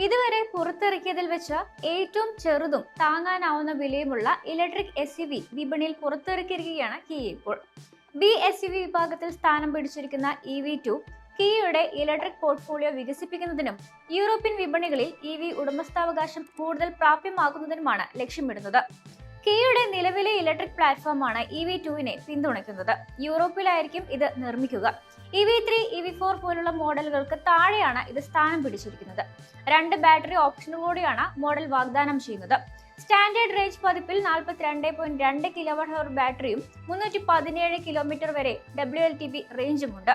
ഇതുവരെ പുറത്തിറക്കിയതിൽ വെച്ച് ഏറ്റവും ചെറുതും താങ്ങാനാവുന്ന വിലയുമുള്ള ഇലക്ട്രിക് SUV വിപണിയിൽ പുറത്തിറക്കിയിരിക്കുകയാണ് കിയ ഇപ്പോൾ. BSUV വിഭാഗത്തിൽ സ്ഥാനം പിടിച്ചിരിക്കുന്ന EV2 കിയയുടെ ഇലക്ട്രിക് പോർട്ട്ഫോളിയോ വികസിപ്പിക്കുന്നതിനും യൂറോപ്യൻ വിപണികളിൽ EV ഉടമസ്ഥാവകാശം കൂടുതൽ പ്രാപ്യമാക്കുന്നതിനുമാണ് ലക്ഷ്യമിടുന്നത്. കിയയുടെ നിലവിലെ ഇലക്ട്രിക് പ്ലാറ്റ്ഫോമാണ് EV2വിനെ പിന്തുണയ്ക്കുന്നത്. യൂറോപ്പിലായിരിക്കും ഇത് നിർമ്മിക്കുക. EV3, EV4 പോലുള്ള മോഡലുകൾക്ക് താഴെയാണ് ഇത് സ്ഥാനം പിടിച്ചിരിക്കുന്നത്. 2 ബാറ്ററി ഓപ്ഷനുകളോടെയാണ് മോഡൽ വാഗ്ദാനം ചെയ്യുന്നത്. സ്റ്റാൻഡേർഡ് റേഞ്ച് പതിപ്പിൽ 42.2 kWh ബാറ്ററിയും 317 കിലോമീറ്റർ വരെ WLTP റേഞ്ചുമുണ്ട്.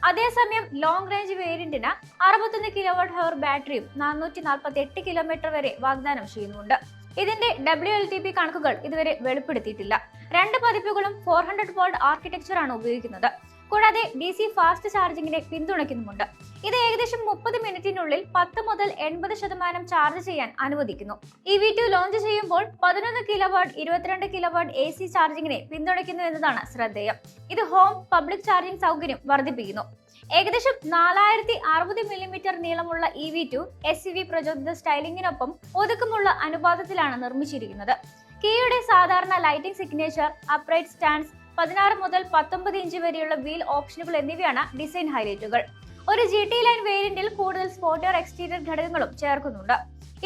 അതേസമയം ലോങ് റേഞ്ച് വേരിയന്റിന് 61 kWh ബാറ്ററിയും 448 കിലോമീറ്റർ വരെ വാഗ്ദാനം ചെയ്യുന്നുണ്ട്. ഇതിന്റെ WLTP കണക്കുകൾ ഇതുവരെ വെളിപ്പെടുത്തിയിട്ടില്ല. 2 പതിപ്പുകളും 400 വോൾട്ട് ആർക്കിടെക്ചറാണ് ഉപയോഗിക്കുന്നത്. കൂടാതെ DC ഫാസ്റ്റ് ചാർജിങ്ങിനെ പിന്തുണയ്ക്കുന്നുമുണ്ട്. ഇത് ഏകദേശം 30 മിനിറ്റിനുള്ളിൽ 10 മുതൽ 80% ചാർജ് ചെയ്യാൻ അനുവദിക്കുന്നു. EV2 ലോഞ്ച് ചെയ്യുമ്പോൾ 11 kW 22 kW AC ചാർജിങ്ങിനെ പിന്തുണയ്ക്കുന്നു എന്നതാണ് ശ്രദ്ധേയം. ഇത് ഹോം പബ്ലിക് ചാർജിംഗ് സൗകര്യം വർദ്ധിപ്പിക്കുന്നു. ഏകദേശം 4060 mm നീളമുള്ള EV2 SUV പ്രചോദിത സ്റ്റൈലിംഗിനൊപ്പം ഒതുക്കമുള്ള അനുപാതത്തിലാണ് നിർമ്മിച്ചിരിക്കുന്നത്. കിയയുടെ സാധാരണ ലൈറ്റിംഗ് സിഗ്നേച്ചർ, അപ്രൈറ്റ് സ്റ്റാൻസ്, 16 മുതൽ 19 ഇഞ്ച് വരെയുള്ള വീൽ ഓപ്ഷനുകൾ എന്നിവയാണ് ഡിസൈൻ ഹൈലൈറ്റുകൾ. ഒരു GT ലൈൻ വേരിയന്റിൽ കൂടുതൽ സ്പോർട്ടിയർ എക്സ്റ്റീരിയർ ഘടകങ്ങളും ചേർക്കുന്നുണ്ട്.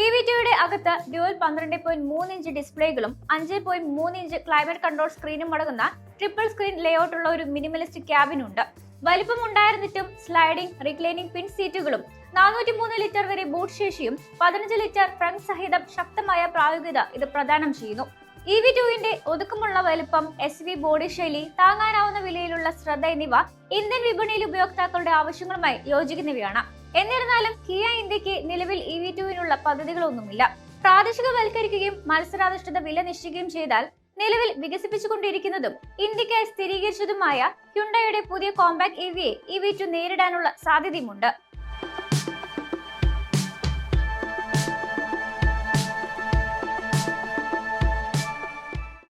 EV2യുടെ അകത്ത് ഡ്യുവൽ 12.3 ഇഞ്ച് ഡിസ്പ്ലേകളും 5.3 ഇഞ്ച് ക്ലൈമറ്റ് കൺട്രോൾ സ്ക്രീനും അടങ്ങുന്ന ട്രിപ്പിൾ സ്ക്രീൻ ലേഔട്ടുള്ള ഒരു മിനിമലിസ്റ്റ് ക്യാബിനുണ്ട്. വലിപ്പം ഉണ്ടായിരുന്നിട്ടും സ്ലൈഡിംഗ്, റിക്ലൈനിംഗ് പിൻ സീറ്റുകളും 403 ലിറ്റർ വരെ ബൂട്ട് ശേഷിയും 15 ലിറ്റർ ഫ്രണ്ട് സഹിതം ശക്തമായ പ്രായോഗികത ഇത് പ്രദാനം ചെയ്യുന്നു. EV2വിന്റെ ഒതുക്കമുള്ള വലുപ്പം, SUV ബോഡി ശൈലി, താങ്ങാനാവുന്ന വിലയിലുള്ള ശ്രദ്ധ എന്നിവ ഇന്ത്യൻ വിപണിയിൽ ഉപയോക്താക്കളുടെ ആവശ്യങ്ങളുമായി യോജിക്കുന്നവയാണ്. എന്നിരുന്നാലും കിയ ഇന്ത്യക്ക് നിലവിൽ EV2വിനുള്ള പദ്ധതികളൊന്നുമില്ല. പ്രാദേശികവൽക്കരിക്കുകയും മത്സരാധിഷ്ഠിത വില നിശ്ചയിക്കുകയും ചെയ്താൽ നിലവിൽ വികസിപ്പിച്ചുകൊണ്ടിരിക്കുന്നതും ഇന്ത്യക്കായി സ്ഥിരീകരിച്ചതുമായ ഹ്യുണ്ടായിയുടെ പുതിയ കോമ്പാക്ട് EVയെ EV2 നേരിടാനുള്ള സാധ്യതയുമുണ്ട്.